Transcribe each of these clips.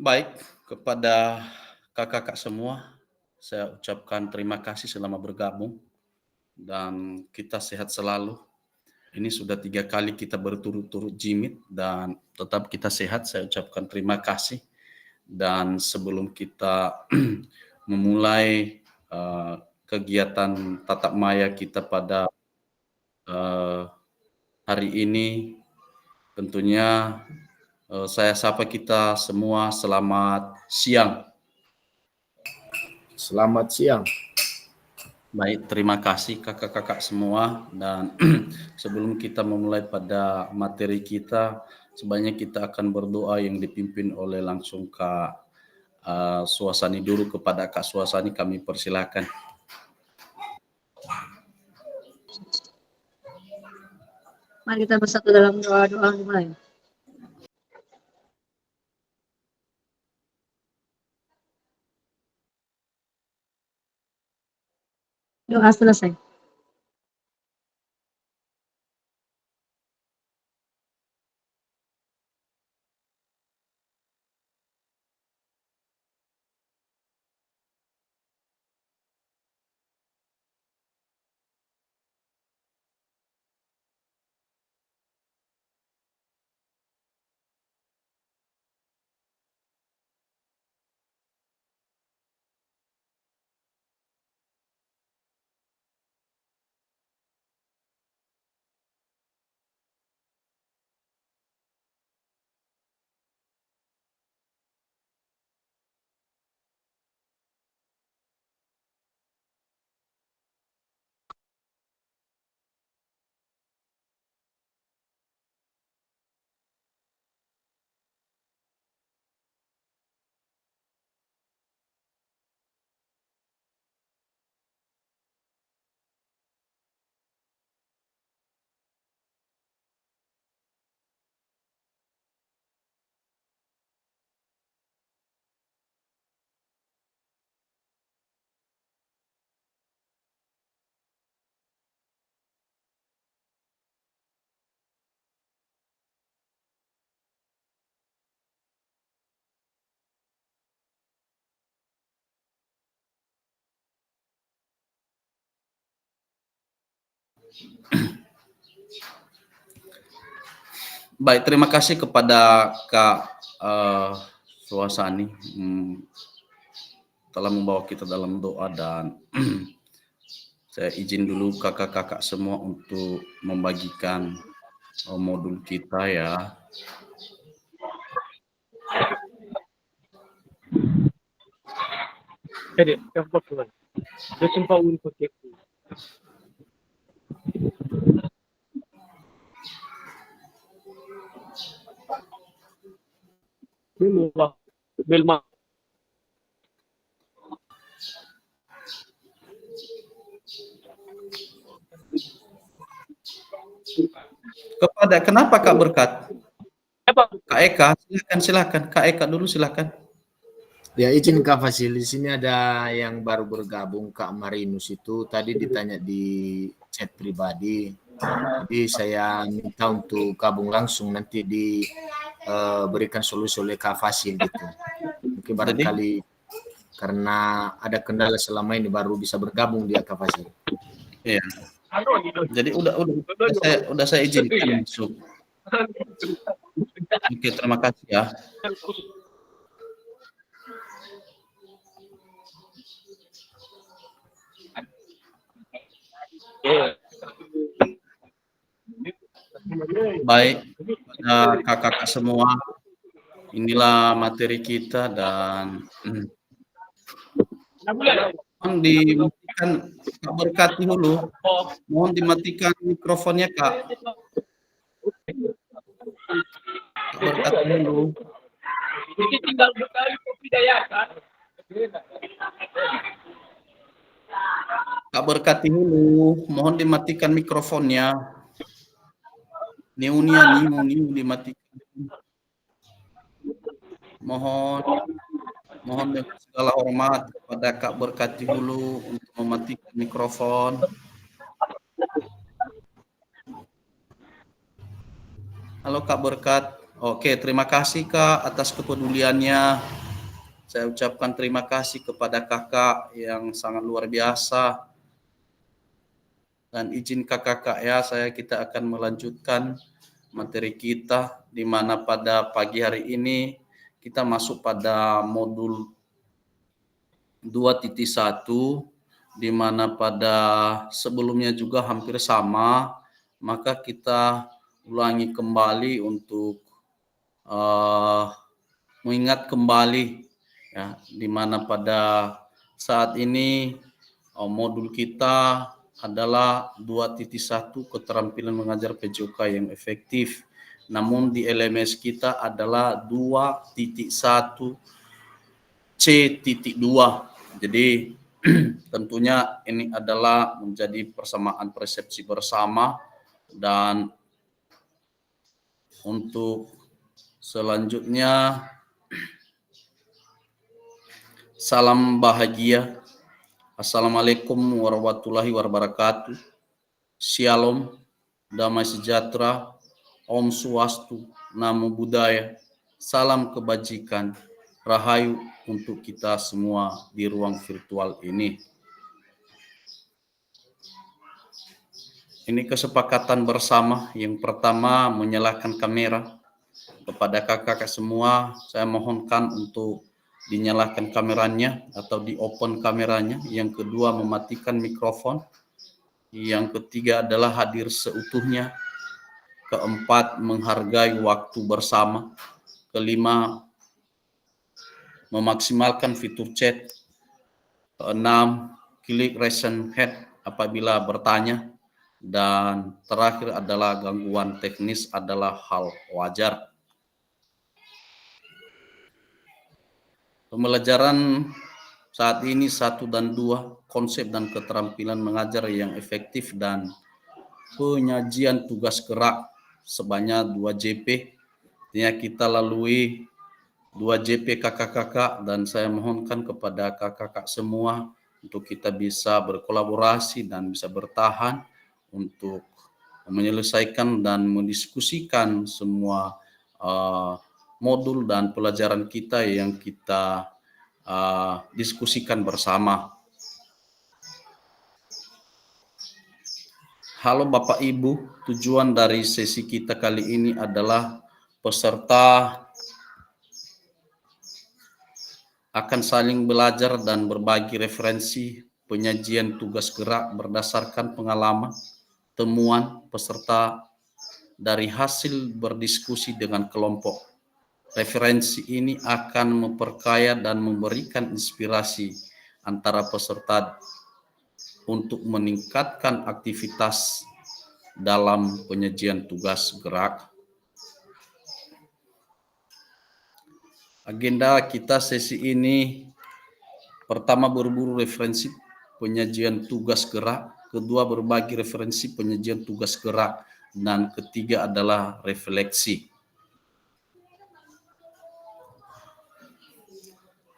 Baik, kepada kakak-kakak semua, saya ucapkan terima kasih selama bergabung dan kita sehat selalu. Ini sudah 3 kali kita berturut-turut jimit dan tetap kita sehat, saya ucapkan terima kasih. Dan sebelum kita memulai, kegiatan tatap maya kita pada, eee, hari ini, tentunya, saya sapa kita semua selamat siang. Selamat siang. Baik, terima kasih kakak-kakak semua dan sebelum kita memulai pada materi kita, sebanyak kita akan berdoa yang dipimpin oleh langsung Kak Suasani dulu. Kepada Kak Suasani kami persilakan. Mari kita bersatu dalam doa-doa dimulai. Doa selesai. Baik, terima kasih kepada Kak Suasani telah membawa kita dalam doa dan saya izin dulu kakak-kakak semua untuk membagikan modul kita ya. Cadê? Eu vou falar. Deixa eu falar um pouquinho. Belma. Kenapa Kak Berkat? Apa? Kak Eka, silakan. Kak Eka dulu silakan. Ya, izin Kak Fasil, di sini ada yang baru bergabung, Kak Marinus itu tadi ditanya di chat pribadi. Jadi saya minta untuk gabung langsung, nanti diberikan solusi oleh Kak Fasil gitu. Mungkin barangkali karena ada kendala selama ini baru bisa bergabung dia Kak Fasil. Iya. Jadi udah saya izinkan masuk. Oke, terima kasih ya. Baik, kakak-kakak semua, inilah materi kita dan mohon dimatikan Kak Berkati dulu. Mohon dimatikan mikrofonnya Kak. Kak Berkati dulu. Jadi tinggal berkali kopi daya kan. Kak Berkati dulu, mohon dimatikan mikrofonnya. Niu dimatikan. Mohon dengan segala hormat kepada Kak Berkati dulu untuk mematikan mikrofon. Halo Kak Berkat, Oke, terima kasih Kak atas kepeduliannya. Saya ucapkan terima kasih kepada Kakak yang sangat luar biasa. Dan izin Kakak ya, kita akan melanjutkan materi kita, di mana pada pagi hari ini kita masuk pada modul 2.1, di mana pada sebelumnya juga hampir sama, maka kita ulangi kembali untuk mengingat kembali ya, di mana pada saat ini modul kita adalah 2.1 keterampilan mengajar PJOK yang efektif. Namun di LMS kita adalah 2.1 C.2. Jadi tentunya ini adalah menjadi persamaan persepsi bersama, dan untuk selanjutnya salam bahagia. Assalamualaikum warahmatullahi wabarakatuh. Shalom, damai sejahtera, Om Swastu, Namo Buddhaya, salam kebajikan, rahayu untuk kita semua di ruang virtual ini. Ini kesepakatan bersama. Yang pertama, menyalakan kamera. Kepada kakak semua, saya mohonkan untuk dinyalakan kameranya atau di open kameranya. Yang kedua, mematikan mikrofon. Yang ketiga adalah hadir seutuhnya. Keempat, menghargai waktu bersama. Kelima, memaksimalkan fitur chat. Keenam, klik raise hand apabila bertanya. Dan terakhir adalah gangguan teknis adalah hal wajar. Pembelajaran saat ini 1 dan 2, konsep dan keterampilan mengajar yang efektif dan penyajian tugas gerak sebanyak 2 JP. Artinya kita lalui 2 JP kakak-kakak, dan saya mohonkan kepada kakak-kakak semua untuk kita bisa berkolaborasi dan bisa bertahan untuk menyelesaikan dan mendiskusikan semua modul dan pelajaran kita yang kita diskusikan bersama. Halo Bapak Ibu, tujuan dari sesi kita kali ini adalah peserta akan saling belajar dan berbagi referensi penyajian tugas gerak berdasarkan pengalaman, temuan peserta dari hasil berdiskusi dengan kelompok. Referensi ini akan memperkaya dan memberikan inspirasi antara peserta untuk meningkatkan aktivitas dalam penyajian tugas gerak. Agenda kita sesi ini, pertama berburu referensi penyajian tugas gerak, kedua berbagi referensi penyajian tugas gerak, dan ketiga adalah refleksi.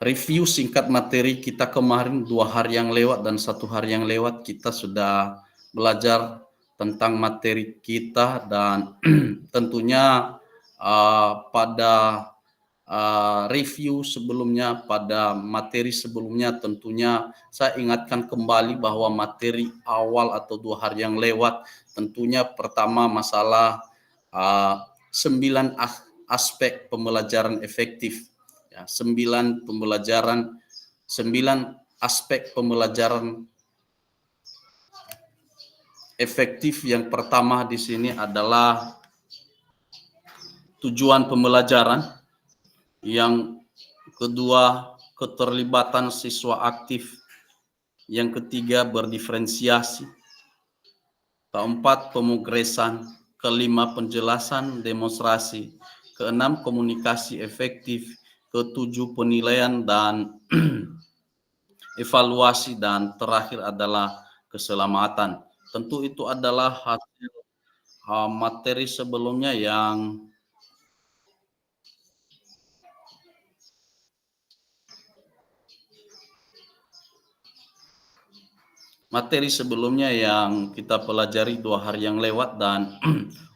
Review singkat materi kita kemarin 2 hari yang lewat dan 1 hari yang lewat, kita sudah belajar tentang materi kita, dan tentunya pada review sebelumnya, pada materi sebelumnya, tentunya saya ingatkan kembali bahwa materi awal atau 2 hari yang lewat, tentunya pertama masalah 9 aspek pembelajaran efektif. Ya, 9 aspek pembelajaran efektif. Yang pertama di sini adalah tujuan pembelajaran. Yang kedua, keterlibatan siswa aktif. Yang ketiga, berdiferensiasi. Keempat, pemugresan. Kelima, penjelasan demonstrasi. Keenam, komunikasi efektif. Ketujuh, penilaian dan evaluasi, dan terakhir adalah keselamatan. Tentu itu adalah hasil materi sebelumnya yang kita pelajari 2 hari yang lewat, dan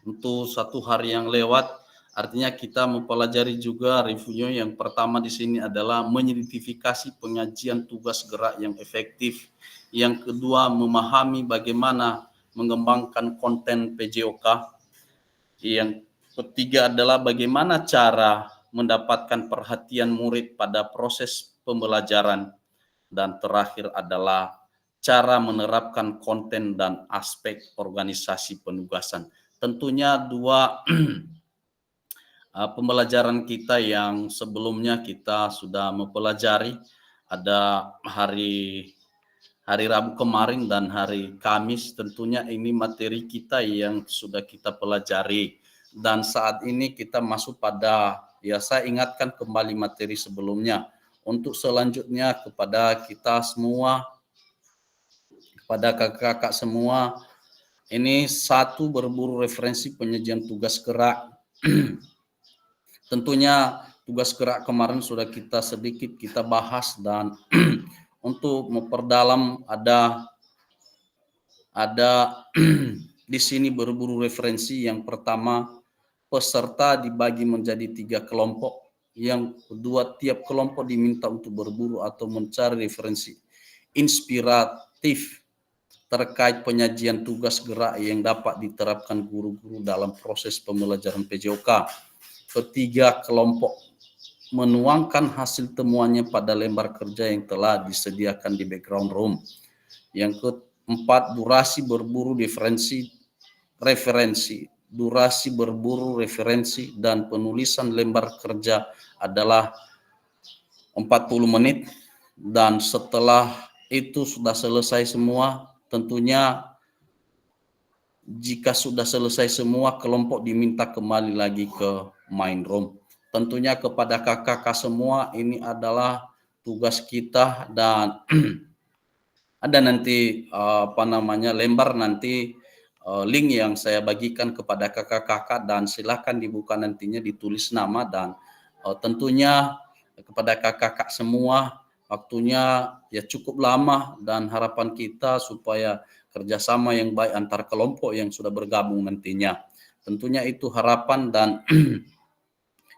untuk 1 hari yang lewat Artinya kita mempelajari juga review yang pertama di sini adalah mengidentifikasi penyajian tugas gerak yang efektif. Yang kedua, memahami bagaimana mengembangkan konten PJOK. Yang ketiga adalah bagaimana cara mendapatkan perhatian murid pada proses pembelajaran. Dan terakhir adalah cara menerapkan konten dan aspek organisasi penugasan. Tentunya dua pembelajaran kita yang sebelumnya kita sudah mempelajari, ada hari Rabu kemarin dan hari Kamis. Tentunya ini materi kita yang sudah kita pelajari, dan saat ini kita masuk pada, ya saya ingatkan kembali materi sebelumnya. Untuk selanjutnya kepada kita semua, kepada kakak-kakak semua, ini satu, berburu referensi penyajian tugas gerak. Tentunya tugas gerak kemarin sudah kita sedikit kita bahas, dan untuk memperdalam ada di sini berburu referensi. Yang pertama, peserta dibagi menjadi 3 kelompok. Yang kedua, tiap kelompok diminta untuk berburu atau mencari referensi inspiratif terkait penyajian tugas gerak yang dapat diterapkan guru-guru dalam proses pembelajaran PJOK. Ketiga kelompok menuangkan hasil temuannya pada lembar kerja yang telah disediakan di background room. Yang keempat, durasi berburu referensi dan penulisan lembar kerja adalah 40 menit. Dan setelah itu sudah selesai semua, tentunya jika sudah selesai semua, kelompok diminta kembali lagi ke main room. Tentunya kepada kakak-kakak semua, ini adalah tugas kita, dan ada nanti lembar nanti link yang saya bagikan kepada kakak-kakak, dan silakan dibuka nantinya, ditulis nama, dan tentunya kepada kakak-kakak semua, waktunya ya cukup lama, dan harapan kita supaya kerjasama yang baik antar kelompok yang sudah bergabung nantinya. Tentunya itu harapan, dan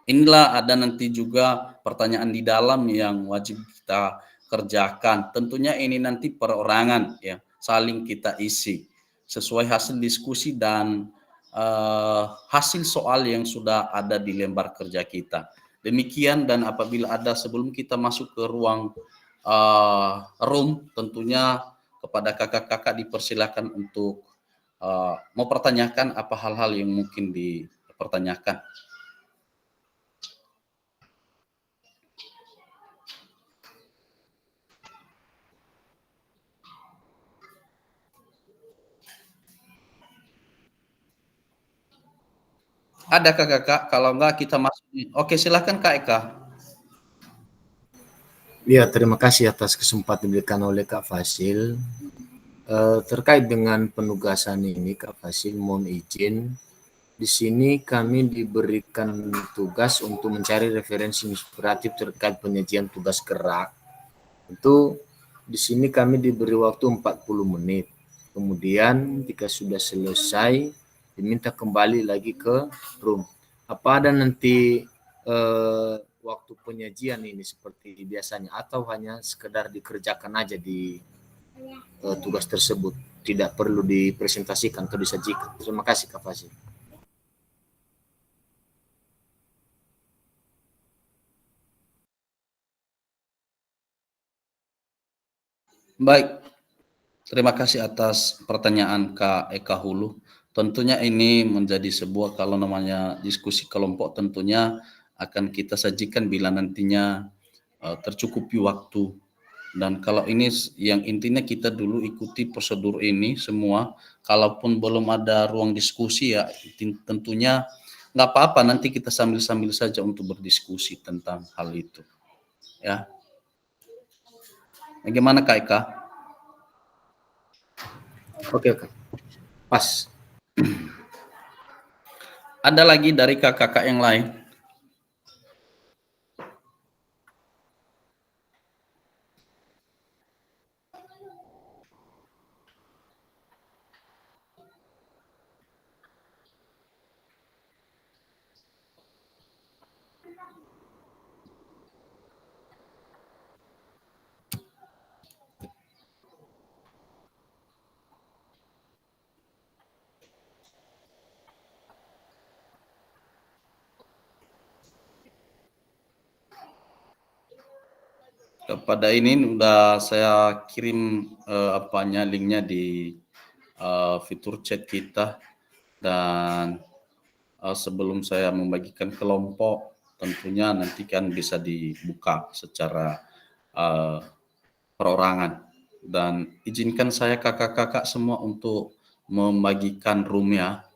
inilah ada nanti juga pertanyaan di dalam yang wajib kita kerjakan. Tentunya ini nanti perorangan, ya, saling kita isi sesuai hasil diskusi dan hasil soal yang sudah ada di lembar kerja kita. Demikian, dan apabila ada, sebelum kita masuk ke ruang room, tentunya kepada kakak-kakak dipersilakan untuk mempertanyakan apa hal-hal yang mungkin dipertanyakan. Ada kakak? Kalau enggak kita masuk. Oke, silakan Kak Eka. Ya, terima kasih atas kesempatan diberikan oleh Kak Fasil. Terkait dengan penugasan ini, Kak Fasil mohon izin. Di sini kami diberikan tugas untuk mencari referensi inspiratif terkait penyajian tugas gerak. Itu di sini kami diberi waktu 40 menit. Kemudian jika sudah selesai, diminta kembali lagi ke room. Apa ada nanti waktu penyajian ini seperti biasanya, atau hanya sekedar dikerjakan aja di tugas tersebut, tidak perlu dipresentasikan atau disajikan? Terima kasih Kak Fasil. Baik, terima kasih atas pertanyaan Kak Eka Hulu. Tentunya ini menjadi sebuah, kalau namanya diskusi kelompok, tentunya akan kita sajikan bila nantinya tercukupi waktu. Dan kalau ini yang intinya kita dulu ikuti prosedur ini semua. Kalaupun belum ada ruang diskusi, ya tentunya nggak apa-apa, nanti kita sambil-sambil saja untuk berdiskusi tentang hal itu. Ya, bagaimana Kak Eka? Oke. Pas. Ada lagi dari kakak-kakak yang lain? Kepada ini udah saya kirim linknya di fitur chat kita, dan sebelum saya membagikan kelompok tentunya nanti kan bisa dibuka secara perorangan, dan izinkan saya kakak-kakak semua untuk membagikan room-nya.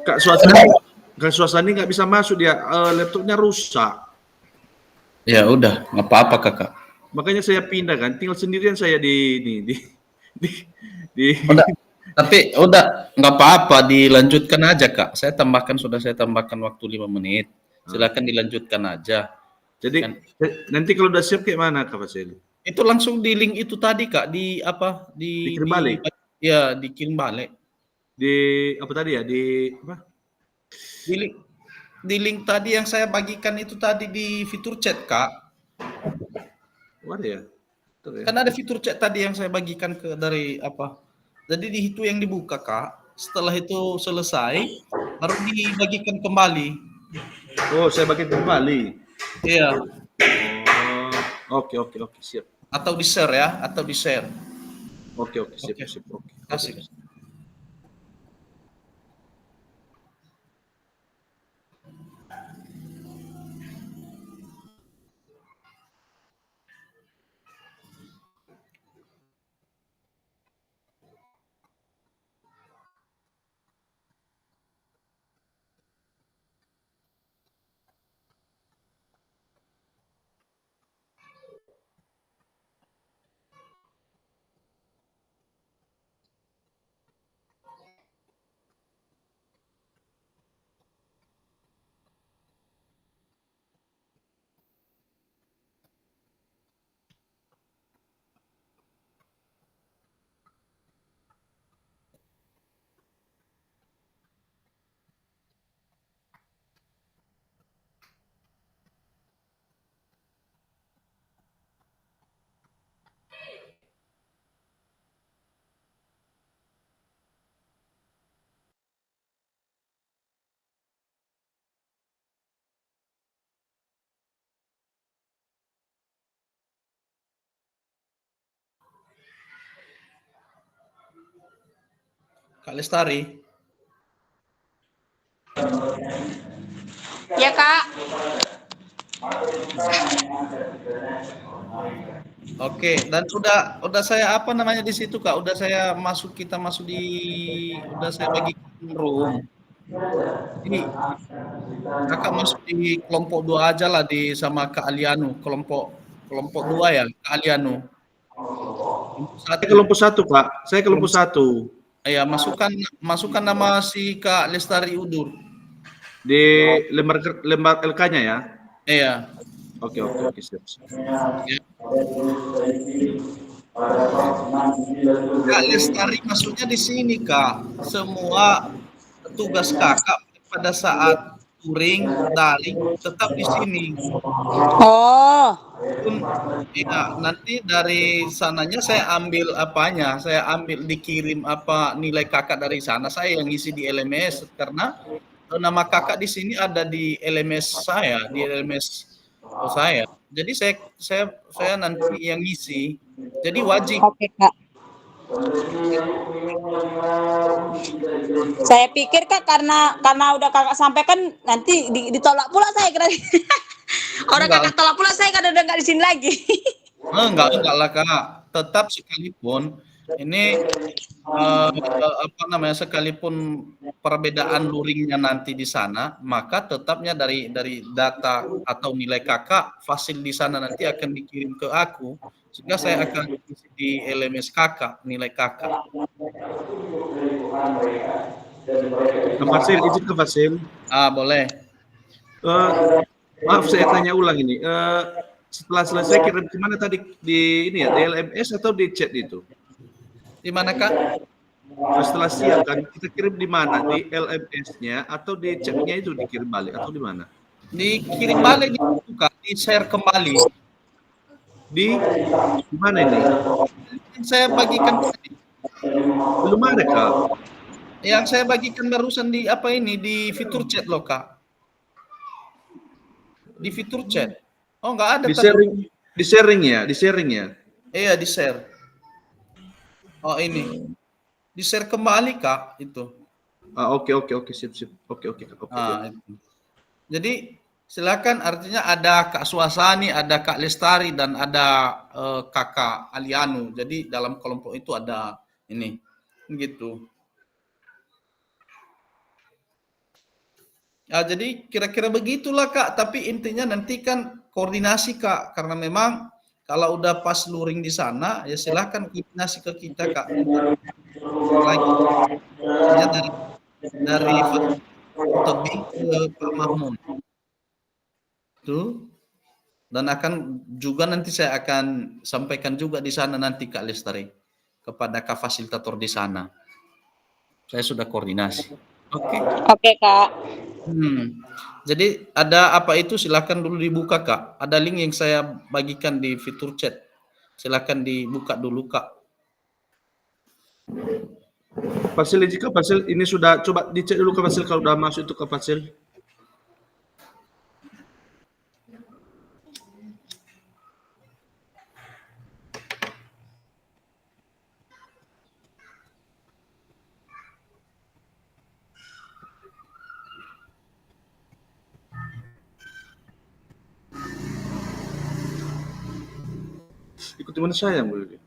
Kak Suasani, Kak Suasani nggak bisa masuk dia, laptopnya rusak. Ya udah, nggak apa-apa kakak. Makanya saya pindah kan, tinggal sendirian saya di, di Udah, tapi udah nggak apa-apa, dilanjutkan aja kak. Sudah saya tambahkan waktu 5 menit. Silakan dilanjutkan aja. Jadi Kan nanti kalau udah siap kayak mana Kak Fasili? itu langsung di link itu tadi kak, di apa Dikirim balik? ya dikirim balik. Di apa tadi ya? Di apa? Di link, di link tadi yang saya bagikan itu tadi di fitur chat kak. Oh, ada ya? Betul ya? Kan ada fitur chat tadi yang saya bagikan ke dari apa. Jadi di itu yang dibuka kak. Setelah itu selesai, baru dibagikan kembali. Oh, saya bagi kembali. Iya. Oh, oke, siap. Atau di share ya, atau di share. Oke, sip, Oke. oke. Kasih. Kak Lestari. Ya, Kak. Oke, dan udah saya apa namanya di situ Kak, kita masuk udah saya bagi room. Jadi Kakak masuk di kelompok 2 aja lah sama Kak Aliano, kelompok 2 ya, Kak Aliano. Kelompok Saya 1. kelompok 1, Pak. Saya kelompok 1. Ya, masukkan nama si Kak Lestari Udur. Di lembar LK-nya ya. Iya. Oke, siap. Ya. Kak Lestari maksudnya di sini Kak. Semua tugas Kakak pada saat touring, daring tetap di sini. Oh. Ya, nanti dari sananya saya ambil apanya, saya ambil dikirim apa nilai Kakak dari sana, saya yang ngisi di LMS karena nama Kakak di sini ada di LMS saya, di LMS saya. Jadi saya nanti yang ngisi. Jadi wajib. Oke, Kak. Saya pikir Kak karena udah Kakak sampaikan nanti ditolak pula saya kira. Orang Enggak, Kakak tolak pula saya kan udah nggak di sini lagi. enggak lah Kak. Tetap sekalipun ini apa namanya, sekalipun perbedaan luringnya nanti di sana, maka tetapnya dari data atau nilai Kakak fasil di sana nanti akan dikirim ke aku, sehingga saya akan isi di LMS Kakak, nilai Kakak. Ke Fasil, izin ke Fasil. Boleh. Maaf saya tanya ulang ini. Setelah selesai kirim ke mana tadi, di ini ya, di LMS atau di chat itu? Di mana Kak? Setelah siap kan kita kirim di mana? Di LMS-nya atau di chat-nya itu dikirim balik atau di mana? Dikirim balik di Kak, di-share kembali. Di mana ini? Saya bagikan tadi. Belum ada, Kak. Yang saya bagikan barusan di apa ini, di fitur chat loh Kak. Di fitur chat. Oh, nggak ada tadi. Di sharing ya. Iya, di-share. Oh, ini. Di-share kembali Kak itu. Oke, sip. Oke. Itu. Jadi silakan, artinya ada Kak Suasani, ada Kak Lestari dan ada Kakak Aliano. Jadi dalam kelompok itu ada ini. Gitu. Ya, jadi kira-kira begitulah Kak, tapi intinya nanti kan koordinasi Kak, karena memang kalau udah pas luring di sana, ya silahkan koordinasi ke kita Kak. Lagi ya dari Tebing ke Pak Mahmud. Itu, dan akan juga nanti saya akan sampaikan juga di sana nanti Kak Lestari kepada Kak fasilitator di sana. Saya sudah koordinasi. Oke. Oke, Kak. Jadi ada apa itu silakan dulu dibuka Kak. Ada link yang saya bagikan di fitur chat. Silakan dibuka dulu Kak. Fasil, jika Fasil ini sudah coba dicek dulu ke Fasil kalau udah masuk itu ke Fasil. Ikuti mana saya yang boleh.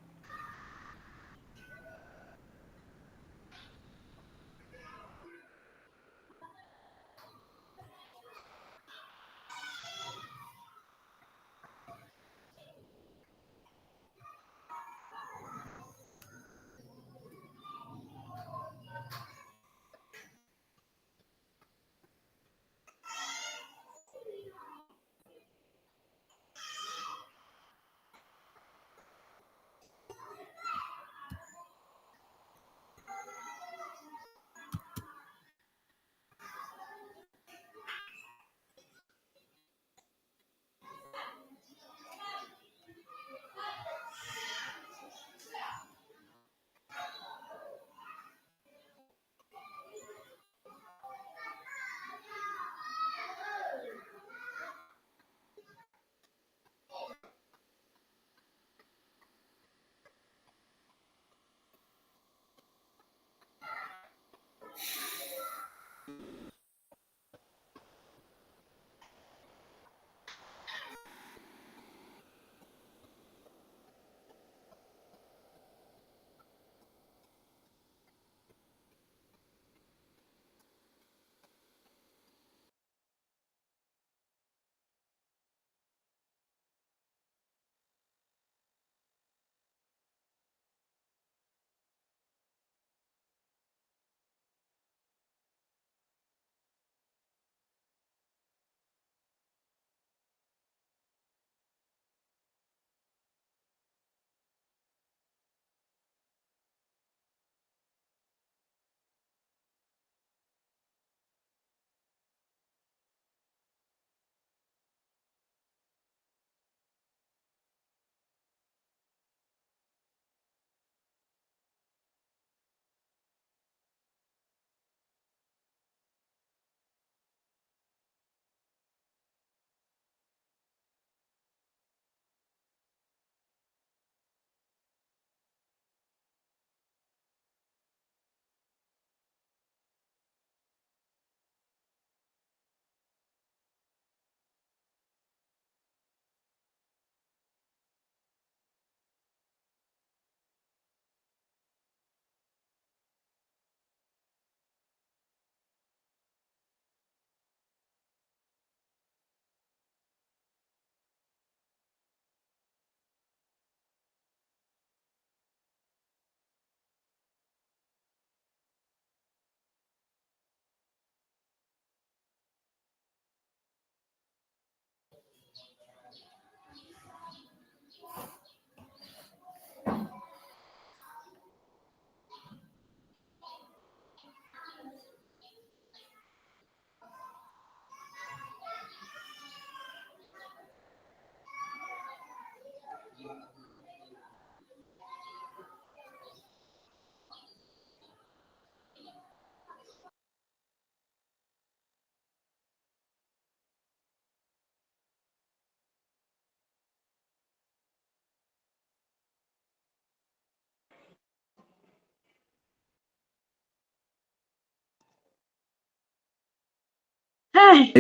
Hei,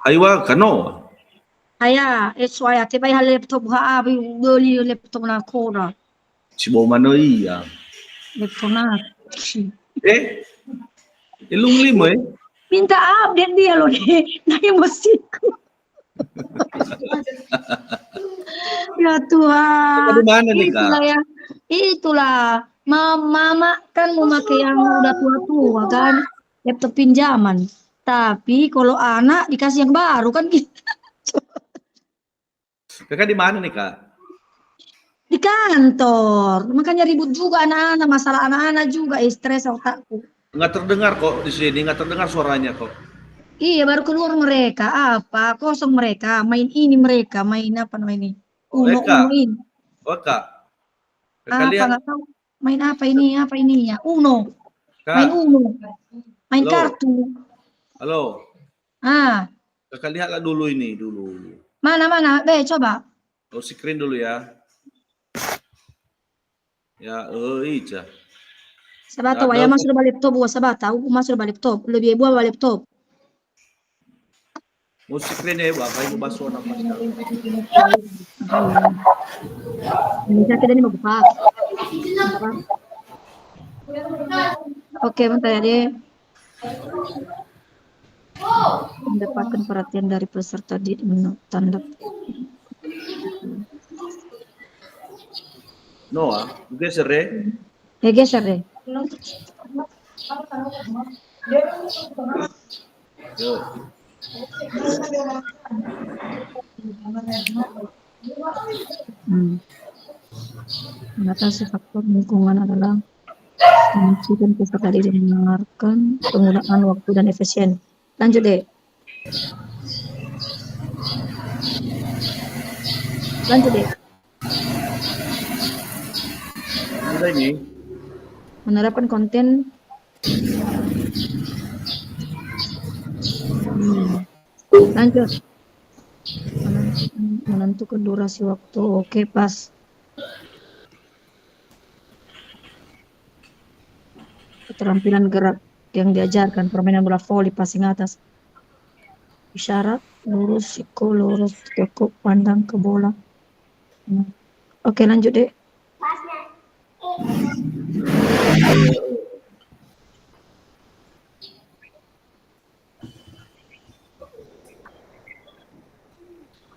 Aywa kano. haya, eswaya, tiba ya laptop ha abi beli laptop na kora. Cibo mano iya. Laptop na. Ilung limo Minta update dia loh nih, naik musikku. Ya Tuhan, Di mana nih, Kak? itulah ya, itulah. Mama kan memakai yang udah tua-tua kan, laptop pinjaman. Tapi kalau anak dikasih yang baru kan gitu. Kakak di mana nih, Kak? Di kantor. Makanya ribut juga anak-anak, masalah anak-anak juga, stres otakku. Nggak terdengar kok di sini, nggak terdengar suaranya kok. Iya, baru keluar mereka. Apa? Kosong mereka. Main ini mereka. Main apa namanya ini? Kak. Uno ini. Oh, Kak. Kakak Apa lihat, nggak tahu. Main apa ini? Apa ininya? Uno. Main Kak. Uno. Main Halo. kartu. Halo. Ah, Kakak lihatlah dulu ini dulu. mana? Coba. Oh, screen dulu ya. Ya, iya. Sabata, Ada waya masuk balik laptop. Sabata, aku masuk balik laptop. Lebih buat balik laptop. Mau screen ya, Bapak Ibu baso nama sekarang. Ini saya tidak mau buka. Oke, bentar ya deh. Mendapatkan perhatian dari peserta di tanda. Noah, geser ya. Geser deh. Yo. Mengatasi faktor lingkungan adalah memastikan peserta didik mendengarkan penggunaan waktu dan efisien. Lanjut deh. Ada ini. Menerapkan konten lanjut. Menentukan durasi waktu. Oke, pas. Keterampilan gerak yang diajarkan, permainan bola voli, passing atas, isyarat, lurus, siku, lurus, tekuk, pandang ke bola. Oke, lanjut deh.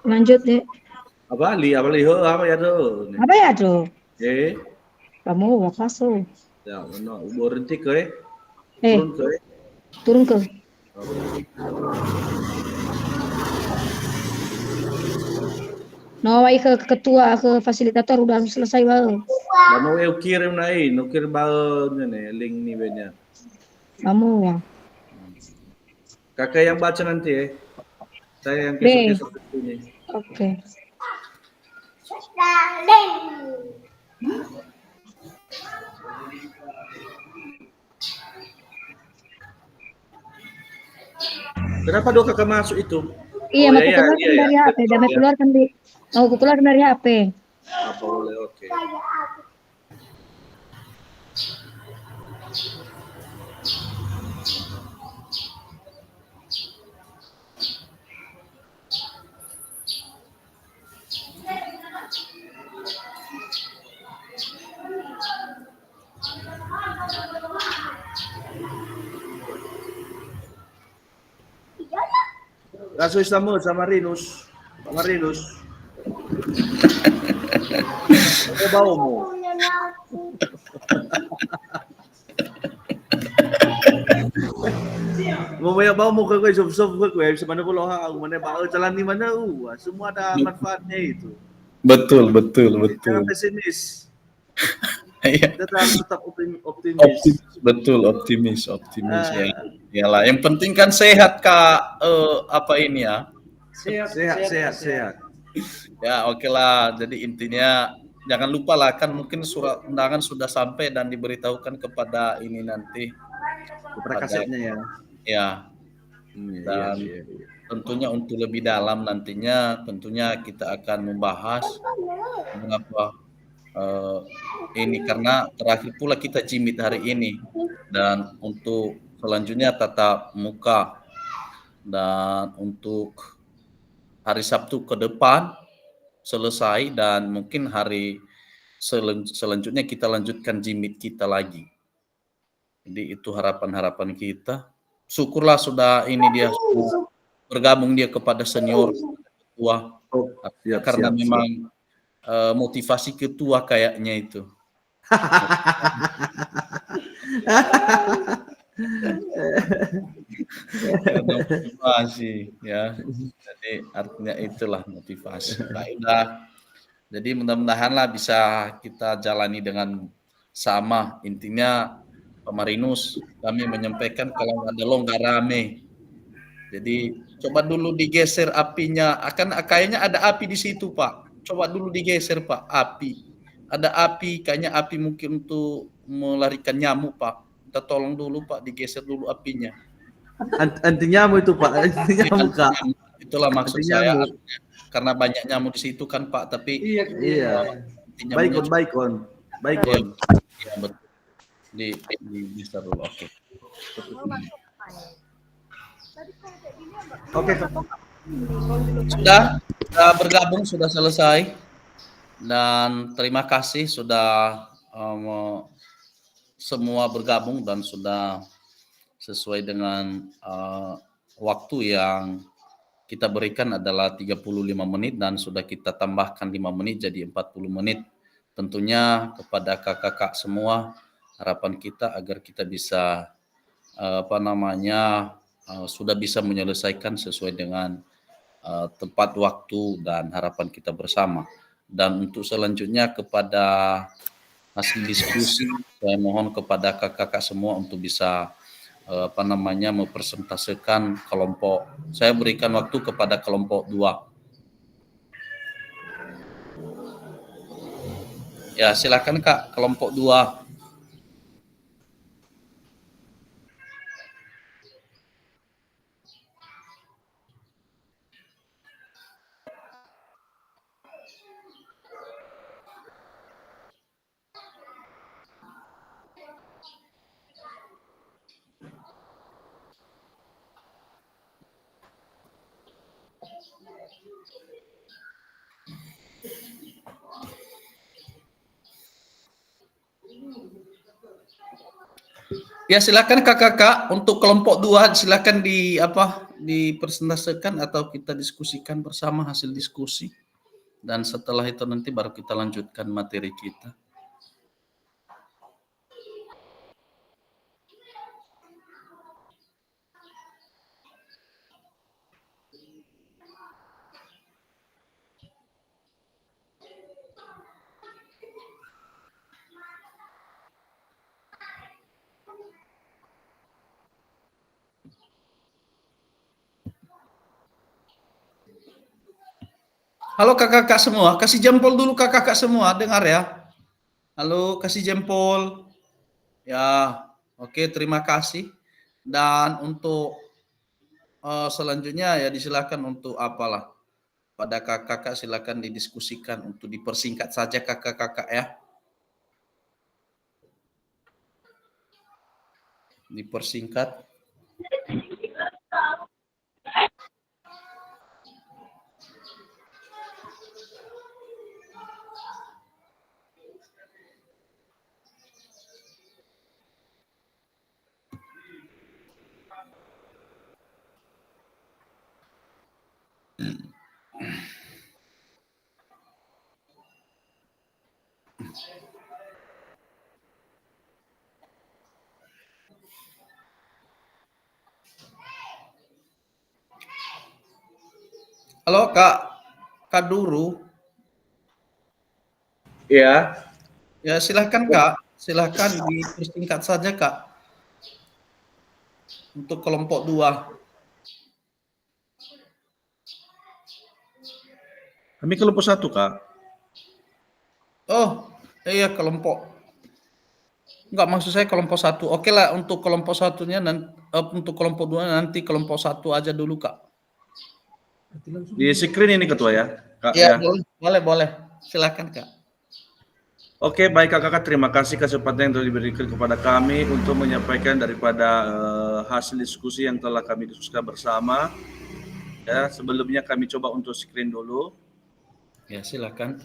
Lanjut deh. Apa ya tuh? Apa ya tuh? Kamu apa so? Ya, no, berhenti ke? Turun ke. No, ke ketua, ke fasilitator udah selesai bang. Mau eu kirim nih link nih banyak. Kamu ya. Kakak yang baca nanti ya. Saya yang kesuk ini. Oke. Kenapa dua kakak masuk itu? Iya, mau keluarkan dari HP. Dan mau keluarkan dari HP. Apa boleh, oke. Kaso estamos sama Marinus. Apa bau mo? Mamaya bau mo ka sob ko sa mana ko loha ang mana bau jalan di mana semua ada manfaatnya itu. Betul. Jangan pesimis. Iya. Kita harus tetap optimis. Betul, optimis ya. Iyalah, yang penting kan sehat Kak. Apa ini ya? Sehat. Ya, oke lah. Jadi intinya jangan lupa lah, kan mungkin surat undangan sudah sampai dan diberitahukan kepada ini nanti. Kepada kasetnya ya. Ya. Dan Iya. tentunya untuk lebih dalam nantinya tentunya kita akan membahas mengapa ini, karena terakhir pula kita jimit hari ini, dan untuk selanjutnya tatap muka dan untuk hari Sabtu ke depan selesai, dan mungkin hari selanjutnya kita lanjutkan jimit kita lagi. Jadi itu harapan-harapan kita. Syukurlah sudah ini dia bergabung dia kepada senior ketua, Oh, siap, karena siap, memang motivasi ketua kayaknya itu. Karena motivasi ya. Jadi artinya itulah motivasi. Baiklah. Jadi mudah-mudahanlah bisa kita jalani dengan sama. Intinya Pak Marinus, kami menyampaikan kalau ada longgar rame. Jadi coba dulu digeser apinya. Kayaknya ada api di situ, Pak. Coba dulu digeser, Pak, api. Ada api, kayaknya api mungkin untuk melarikan nyamuk, Pak. Kita tolong dulu, Pak, digeser dulu apinya. Anti nyamuk itu Pak, anti nyamuk Kak. Itulah maksud Anti saya. nyamuk. Karena banyak nyamuk di situ kan, Pak, tapi Iya. intinya Baik on. ya, betul. Bisa dulu. Oke. Oke. Sudah bergabung, sudah selesai, dan terima kasih sudah semua bergabung dan sudah sesuai dengan waktu yang kita berikan adalah 35 menit dan sudah kita tambahkan 5 menit jadi 40 menit. Tentunya kepada kakak-kakak semua, harapan kita agar kita bisa sudah bisa menyelesaikan sesuai dengan tepat waktu dan harapan kita bersama. Dan untuk selanjutnya kepada hasil diskusi, saya mohon kepada kakak-kakak semua untuk bisa mempresentasikan kelompok. Saya berikan waktu kepada kelompok 2. Ya, silakan Kak, kelompok 2. Ya, silakan kakak-kakak untuk kelompok 2 silakan dipresentasikan atau kita diskusikan bersama hasil diskusi, dan setelah itu nanti baru kita lanjutkan materi kita. Halo kakak-kakak semua, kasih jempol dulu kakak-kakak semua, dengar ya. Halo, kasih jempol. Ya, oke, terima kasih. Dan untuk selanjutnya ya disilakan untuk apalah. Pada kakak-kakak silakan didiskusikan untuk dipersingkat saja kakak-kakak ya. Dipersingkat. Halo Kak Duru. Iya. Ya silahkan Kak, silahkan dipersingkat saja Kak. Untuk kelompok 2. Kami kelompok 1 Kak. Oh, iya kelompok. Enggak, maksud saya kelompok 1. Oke lah, untuk kelompok 1-nya untuk kelompok 2 nanti kelompok 1 aja dulu Kak. Di screen ini ketua ya, Kak Ya, ya. boleh. Silakan Kak. Oke, baik kakak, terima kasih kesempatan yang telah diberikan kepada kami untuk menyampaikan daripada hasil diskusi yang telah kami diskusikan bersama. Ya, sebelumnya kami coba untuk screen dulu. Ya, silakan.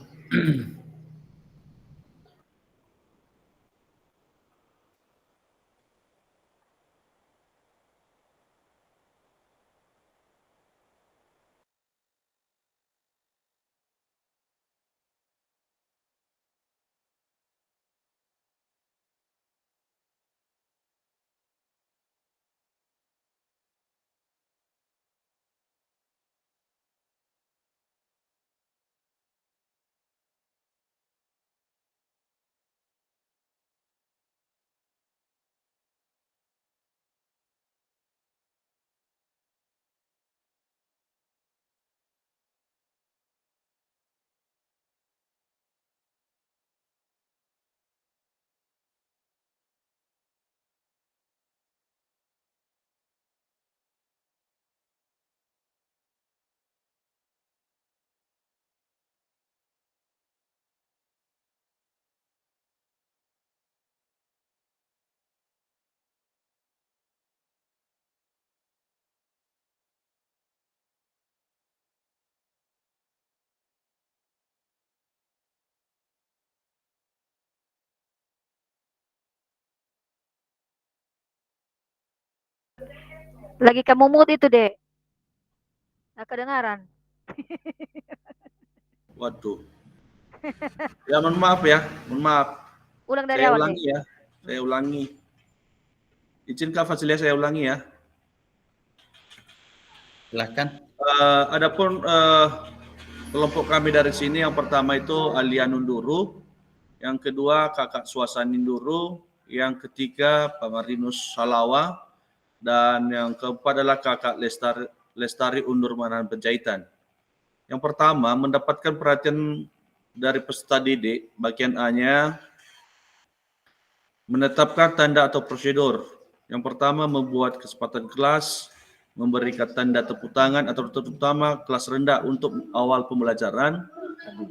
Lagi kamu mute itu, Dek. Nggak kedengaran. Waduh. Ya, mohon maaf ya, mohon maaf. Ulang dari Saya awal, ulangi Dek. ya, saya ulangi. Izinkan Fasilia saya ulangi ya. Silakan. Adapun kelompok kami dari sini, yang pertama itu Alia Nunduru, yang kedua Kakak Suasa Ninduru, yang ketiga Pak Marinus Salawa, dan yang keempat adalah Kakak Lestari Undur Manan Penjahitan. Yang pertama, mendapatkan perhatian dari peserta didik, bagian A-nya, menetapkan tanda atau prosedur. Yang pertama, membuat kesempatan kelas, memberikan tanda tepuk tangan atau terutama kelas rendah untuk awal pembelajaran.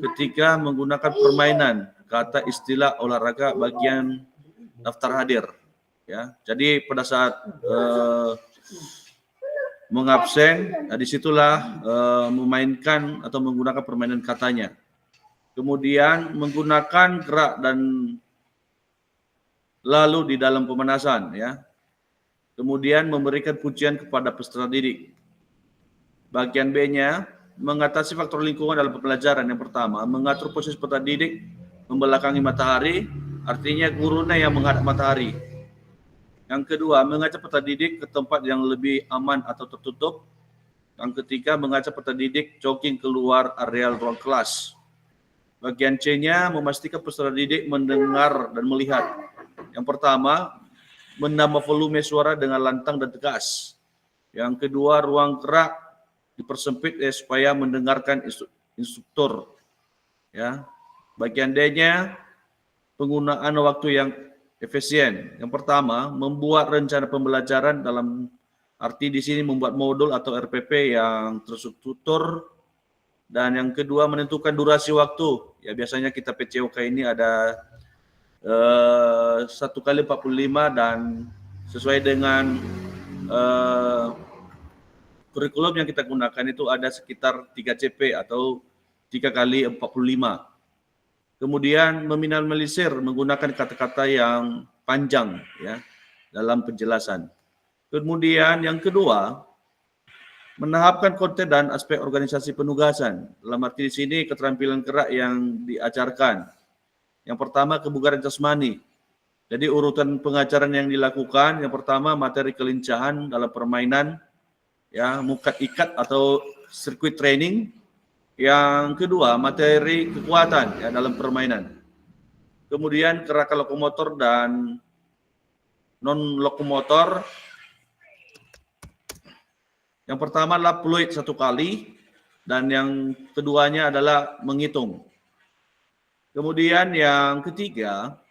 Ketiga, menggunakan permainan, kata istilah olahraga bagian daftar hadir. Ya, jadi pada saat mengabsen, disitulah memainkan atau menggunakan permainan katanya. Kemudian menggunakan gerak dan lalu di dalam pemanasan, ya. Kemudian memberikan pujian kepada peserta didik. Bagian B-nya, mengatasi faktor lingkungan dalam pembelajaran. Yang pertama, mengatur posisi peserta didik membelakangi matahari, artinya gurunya yang menghadap matahari. Yang kedua, mengajak peserta didik ke tempat yang lebih aman atau tertutup. Yang ketiga, mengajak peserta didik jogging keluar areal ruang kelas. Bagian C-nya, memastikan peserta didik mendengar dan melihat. Yang pertama, menambah volume suara dengan lantang dan tegas. Yang kedua, ruang gerak dipersempit supaya mendengarkan instruktur. Ya. Bagian D-nya, penggunaan waktu yang efisien. Yang pertama, membuat rencana pembelajaran, dalam arti di sini membuat modul atau RPP yang terstruktur. Dan yang kedua, menentukan durasi waktu. Ya, biasanya kita PCOK ini ada 1 kali 45 dan sesuai dengan kurikulum yang kita gunakan itu ada sekitar 3 CP atau 3 kali 45. Kemudian meminimalisir menggunakan kata-kata yang panjang, ya, dalam penjelasan. Kemudian yang kedua, menahapkan konten dan aspek organisasi penugasan. Dalam arti di sini keterampilan gerak yang diajarkan. Yang pertama, kebugaran jasmani. Jadi urutan pengajaran yang dilakukan, yang pertama materi kelincahan dalam permainan, ya, mukat ikat atau sirkuit training. Yang kedua, materi kekuatan, ya, dalam permainan. Kemudian gerakan lokomotor dan non lokomotor. Yang pertama adalah fluid 1 kali dan yang keduanya adalah menghitung. Kemudian yang ketiga,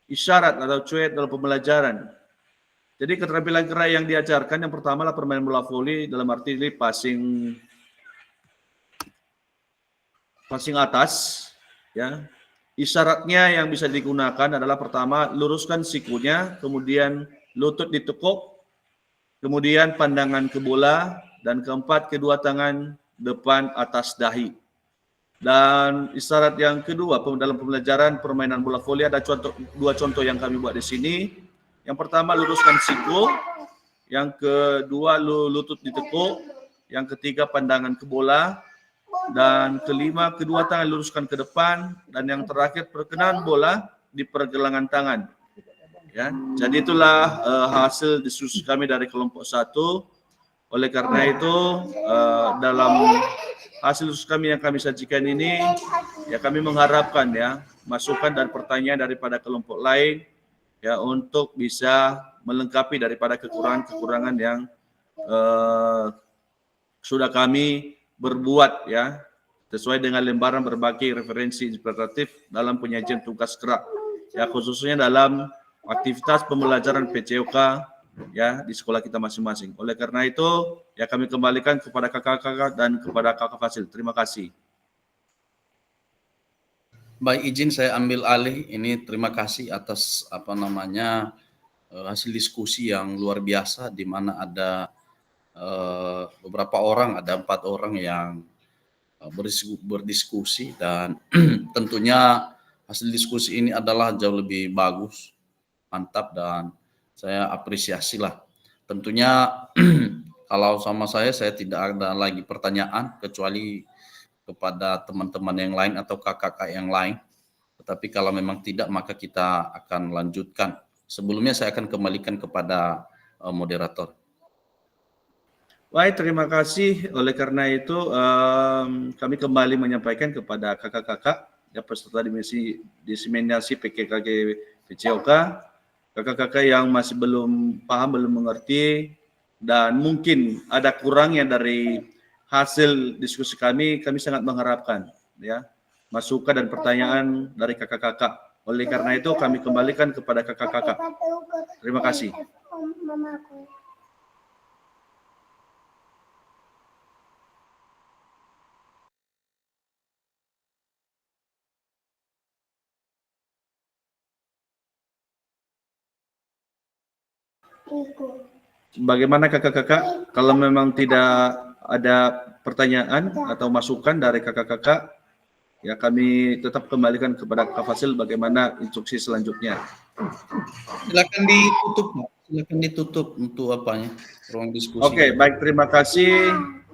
isyarat atau cuet dalam pembelajaran. Jadi keterampilan gerak yang diajarkan yang pertama adalah permainan bola voli, dalam arti ini passing atas, ya. Isyaratnya yang bisa digunakan adalah pertama, luruskan sikunya, kemudian lutut ditekuk, kemudian pandangan ke bola, dan keempat, kedua tangan depan atas dahi. Dan isyarat yang kedua dalam pembelajaran permainan bola voli ada dua contoh yang kami buat di sini. Yang pertama, luruskan siku. Yang kedua, lutut ditekuk. Yang ketiga, pandangan ke bola. Dan kelima, kedua tangan luruskan ke depan. Dan yang terakhir, perkenaan bola di pergelangan tangan. Ya, jadi itulah hasil diskusi kami dari kelompok 1. Oleh karena itu, dalam hasil diskusi kami yang kami sajikan ini, ya kami mengharapkan ya masukan dan pertanyaan daripada kelompok lain ya untuk bisa melengkapi daripada kekurangan-kekurangan yang sudah kami berbuat ya sesuai dengan lembaran berbagai referensi inspiratif dalam penyajian tugas gerak ya khususnya dalam aktivitas pembelajaran PCOK ya di sekolah kita masing-masing. Oleh karena itu ya kami kembalikan kepada kakak-kakak dan kepada kakak Fasil. Terima kasih. Baik, izin saya ambil alih. Ini terima kasih atas hasil diskusi yang luar biasa di mana ada beberapa orang, ada 4 orang yang berdiskusi dan tentunya hasil diskusi ini adalah jauh lebih bagus, mantap dan saya apresiasi lah. Tentunya kalau sama saya tidak ada lagi pertanyaan kecuali kepada teman-teman yang lain atau kakak-kakak yang lain. Tetapi kalau memang tidak maka kita akan lanjutkan. Sebelumnya saya akan kembalikan kepada moderator. Baik, terima kasih. Oleh karena itu kami kembali menyampaikan kepada kakak-kakak ya peserta diseminasi PKKG PCOK. Kakak-kakak yang masih belum paham, belum mengerti, dan mungkin ada kurangnya dari hasil diskusi kami sangat mengharapkan ya masukan dan pertanyaan dari kakak-kakak. Oleh karena itu kami kembalikan kepada kakak-kakak. Terima kasih. Bagaimana kakak-kakak? Kalau memang tidak ada pertanyaan atau masukan dari kakak-kakak, ya kami tetap kembalikan kepada Kak Fasil bagaimana instruksi selanjutnya. Silakan ditutup, Pak. Silakan ditutup untuk ruang diskusi. Oke, baik, terima kasih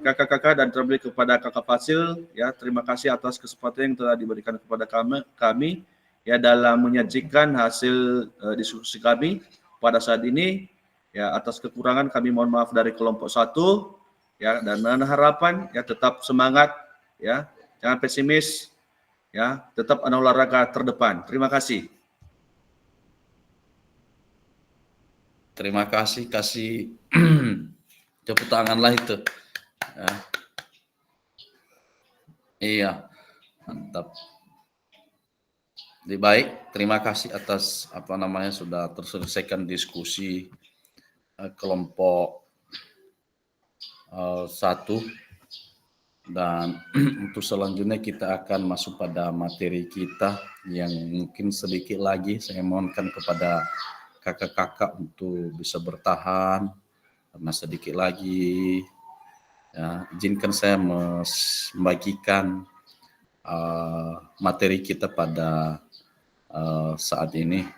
kakak-kakak dan terlebih kepada Kakak Fasil. Ya, terima kasih atas kesempatan yang telah diberikan kepada kami ya dalam menyajikan hasil diskusi kami pada saat ini. Ya, atas kekurangan kami mohon maaf dari kelompok 1 ya dan dengan harapan ya tetap semangat ya, jangan pesimis ya, tetap anak olahraga terdepan. Terima kasih. Terima kasih, kasih tepuk tangan lah itu. Ya. Iya, mantap. Jadi baik, terima kasih atas sudah terselesaikan diskusi kelompok 1 dan untuk selanjutnya kita akan masuk pada materi kita yang mungkin sedikit lagi saya mohonkan kepada kakak-kakak untuk bisa bertahan karena sedikit lagi ya, izinkan saya membagikan materi kita pada saat ini.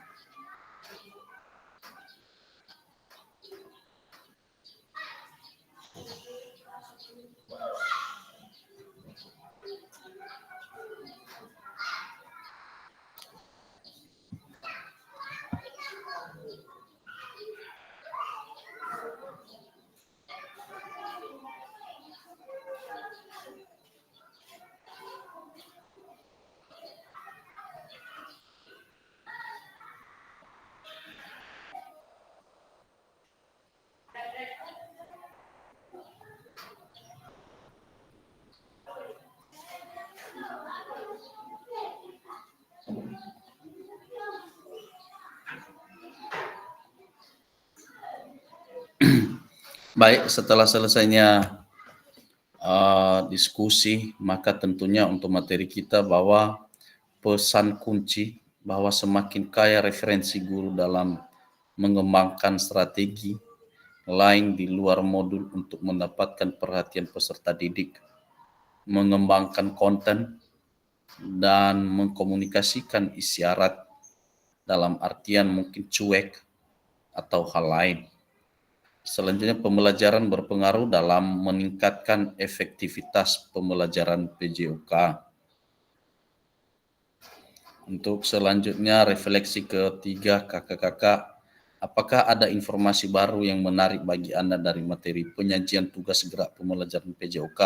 Baik, setelah selesainya diskusi, maka tentunya untuk materi kita bahwa pesan kunci bahwa semakin kaya referensi guru dalam mengembangkan strategi lain di luar modul untuk mendapatkan perhatian peserta didik, mengembangkan konten, dan mengkomunikasikan isyarat dalam artian mungkin cuek atau hal lain. Selanjutnya, pembelajaran berpengaruh dalam meningkatkan efektivitas pembelajaran PJOK. Untuk selanjutnya, refleksi ketiga kakak-kakak, apakah ada informasi baru yang menarik bagi Anda dari materi penyajian tugas gerak pembelajaran PJOK?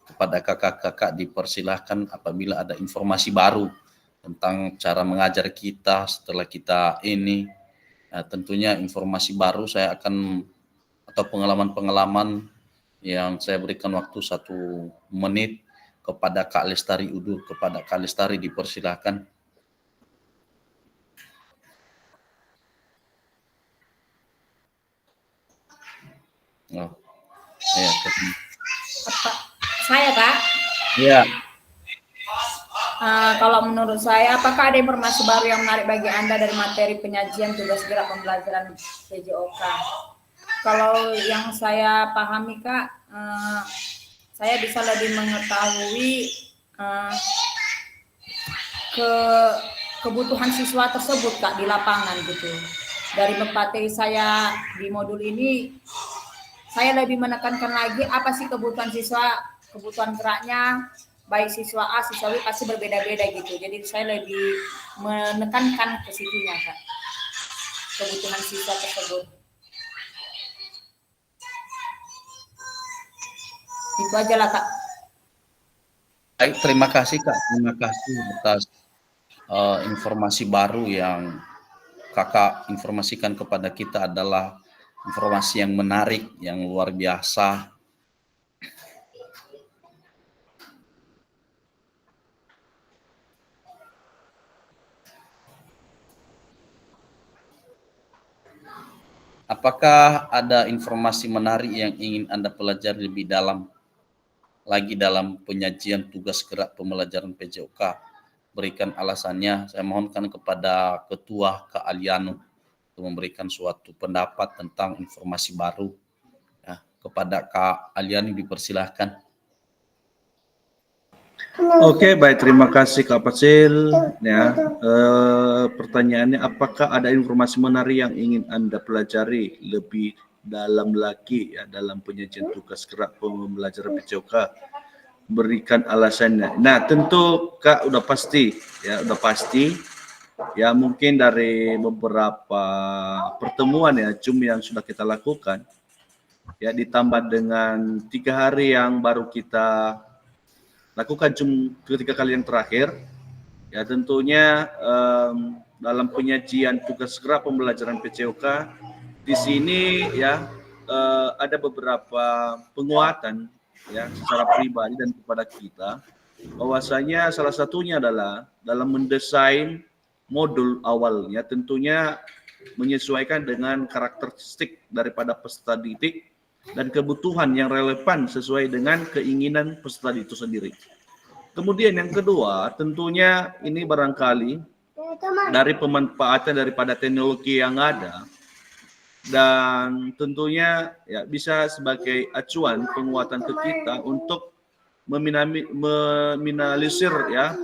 Kepada kakak-kakak dipersilahkan apabila ada informasi baru tentang cara mengajar kita setelah kita ini. Nah, tentunya informasi baru saya akan, atau pengalaman-pengalaman yang saya berikan waktu 1 menit kepada Kak Lestari Udur. Kepada Kak Lestari dipersilahkan. Oh, ya, Saya, Kak? ya. Kalau menurut saya, apakah ada informasi baru yang menarik bagi Anda dari materi penyajian tugas gerak pembelajaran PJOK? Kalau yang saya pahami, Kak, saya bisa lebih mengetahui kebutuhan siswa tersebut, Kak, di lapangan gitu. Dari materi saya di modul ini, saya lebih menekankan lagi apa sih kebutuhan siswa, kebutuhan geraknya, baik siswa A, siswa B pasti berbeda-beda gitu. Jadi saya lebih menekankan ke situnya, Kak, kebutuhan siswa tersebut. Itu aja lah, Kak. Baik, terima kasih Kak. Terima kasih atas informasi baru yang Kakak informasikan kepada kita, adalah informasi yang menarik, yang luar biasa. Apakah ada informasi menarik yang ingin Anda pelajari lebih dalam lagi dalam penyajian tugas gerak pembelajaran PJOK? Berikan alasannya. Saya mohonkan kepada Ketua Kak Aliano untuk memberikan suatu pendapat tentang informasi baru. Ya, kepada Kak Aliano dipersilahkan. Oke, baik, terima kasih Kak Pacil. Ya, pertanyaannya, apakah ada informasi menarik yang ingin Anda pelajari lebih dalam lagi ya dalam penyajian tugas gerak pembelajaran PJOK? Berikan alasannya. Nah, tentu Kak udah pasti ya, mungkin dari beberapa pertemuan ya Zoom yang sudah kita lakukan ya, ditambah dengan 3 hari yang baru kita lakukan Zoom ketiga kali yang terakhir ya, tentunya dalam penyajian tugas gerak pembelajaran PJOK di sini ya ada beberapa penguatan ya secara pribadi dan kepada kita, bahwasanya salah satunya adalah dalam mendesain modul awalnya tentunya menyesuaikan dengan karakteristik daripada peserta didik dan kebutuhan yang relevan sesuai dengan keinginan peserta didik itu sendiri. Kemudian yang kedua, tentunya ini barangkali dari pemanfaatan daripada teknologi yang ada, dan tentunya ya bisa sebagai acuan penguatan ke kita untuk meminimalisir ya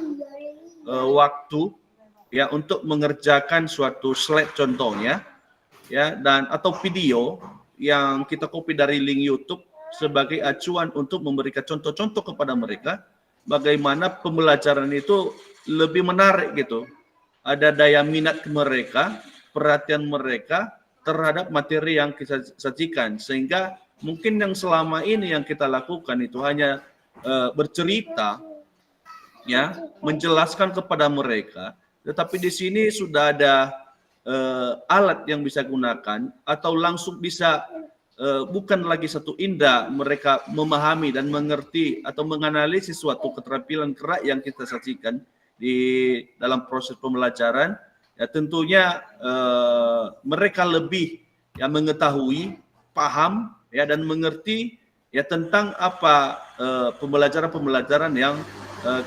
waktu ya untuk mengerjakan suatu slide contohnya ya, dan atau video yang kita copy dari link YouTube sebagai acuan untuk memberikan contoh-contoh kepada mereka bagaimana pembelajaran itu lebih menarik gitu. Ada daya minat mereka, perhatian mereka terhadap materi yang kita sajikan, sehingga mungkin yang selama ini yang kita lakukan itu hanya bercerita ya, menjelaskan kepada mereka, tetapi di sini sudah ada alat yang bisa gunakan atau langsung bisa bukan lagi satu indera mereka memahami dan mengerti atau menganalisis suatu keterampilan gerak yang kita sajikan di dalam proses pembelajaran. Ya, tentunya mereka lebih ya mengetahui, paham ya dan mengerti ya tentang apa pembelajaran yang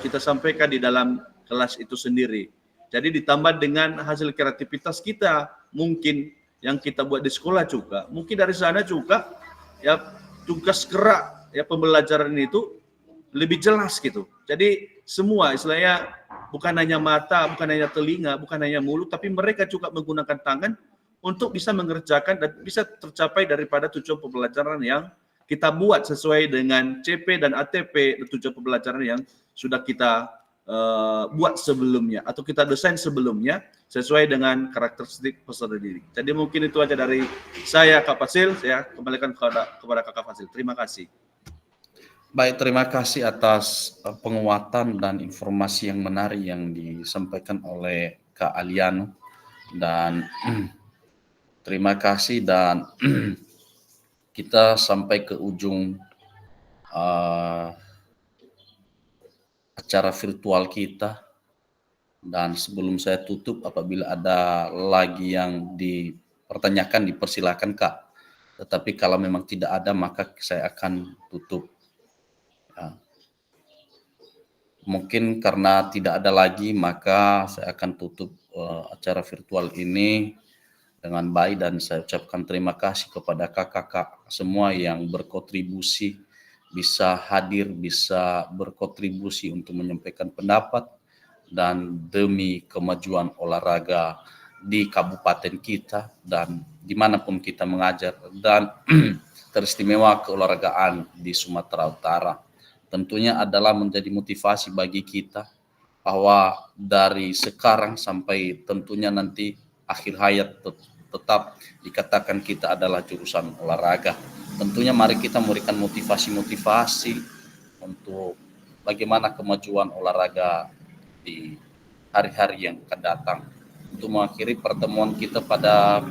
kita sampaikan di dalam kelas itu sendiri. Jadi ditambah dengan hasil kreativitas kita, mungkin yang kita buat di sekolah juga, mungkin dari sana juga ya tugas gerak ya pembelajaran itu lebih jelas gitu. Jadi semua istilahnya bukan hanya mata, bukan hanya telinga, bukan hanya mulut, tapi mereka juga menggunakan tangan untuk bisa mengerjakan dan bisa tercapai daripada tujuan pembelajaran yang kita buat sesuai dengan CP dan ATP, tujuan pembelajaran yang sudah kita buat sebelumnya atau kita desain sebelumnya sesuai dengan karakteristik peserta didik. Jadi mungkin itu aja dari saya, Kak Fasil. Saya kembalikan kepada Kakak Fasil. Terima kasih. Baik, terima kasih atas penguatan dan informasi yang menarik yang disampaikan oleh Kak Aliano. Dan terima kasih, dan kita sampai ke ujung acara virtual kita. Dan sebelum saya tutup, apabila ada lagi yang dipertanyakan, dipersilakan Kak. Tetapi kalau memang tidak ada, maka saya akan tutup. Ya. Mungkin karena tidak ada lagi, maka saya akan tutup acara virtual ini dengan baik, dan saya ucapkan terima kasih kepada kakak-kakak semua yang berkontribusi, bisa hadir, bisa berkontribusi untuk menyampaikan pendapat, dan demi kemajuan olahraga di kabupaten kita dan dimanapun kita mengajar, dan teristimewa keolahragaan di Sumatera Utara. Tentunya adalah menjadi motivasi bagi kita bahwa dari sekarang sampai tentunya nanti akhir hayat tetap dikatakan kita adalah jurusan olahraga. Tentunya mari kita memberikan motivasi-motivasi untuk bagaimana kemajuan olahraga di hari-hari yang akan datang. Untuk mengakhiri pertemuan kita pada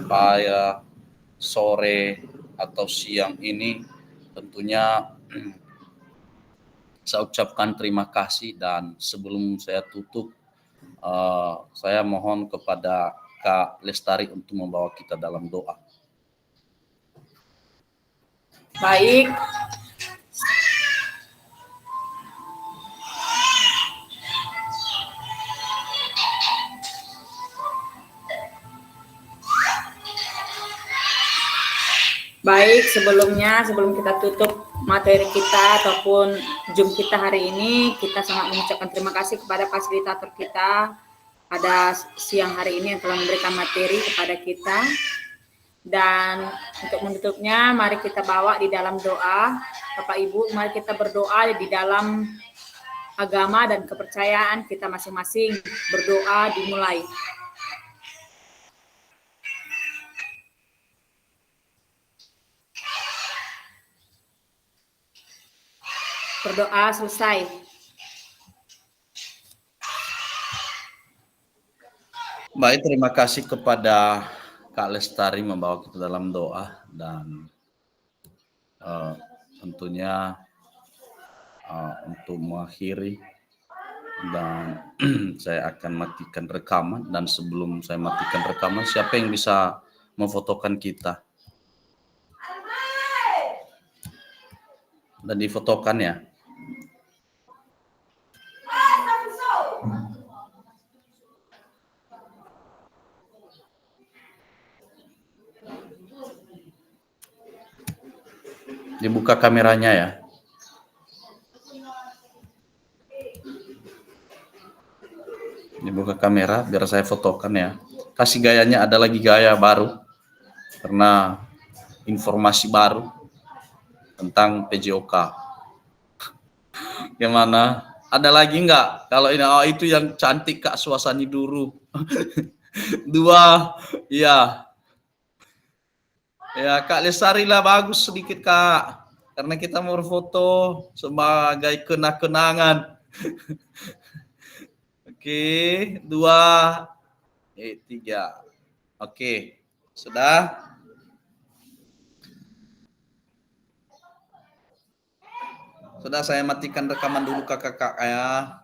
sore atau siang ini, tentunya saya ucapkan terima kasih, dan sebelum saya tutup, saya mohon kepada Kak Lestari untuk membawa kita dalam doa. Baik. Baik, sebelum kita tutup materi kita ataupun Zoom kita hari ini, kita sangat mengucapkan terima kasih kepada fasilitator kita pada siang hari ini yang telah memberikan materi kepada kita. Dan untuk menutupnya, mari kita bawa di dalam doa. Bapak Ibu, mari kita berdoa di dalam agama dan kepercayaan kita masing-masing. Berdoa dimulai. Berdoa selesai. Baik, terima kasih kepada Kak Lestari membawa kita dalam doa, dan tentunya untuk mengakhiri, dan saya akan matikan rekaman. Dan sebelum saya matikan rekaman, siapa yang bisa memfotokan kita dan difotokan ya? Dibuka kameranya ya. Dibuka kamera biar saya fotokan ya. Kasih gayanya, ada lagi gaya baru karena informasi baru tentang PJOK. Gimana? Ada lagi nggak? Kalau ini itu yang cantik Kak Suasani dulu. 2, ya. Ya, Kak Lestari lah bagus sedikit Kak, karena kita mau foto sebagai kenang-kenangan. Oke, 2, 3. Oke, sudah. Sudah, saya matikan rekaman dulu kakak-kakak ya.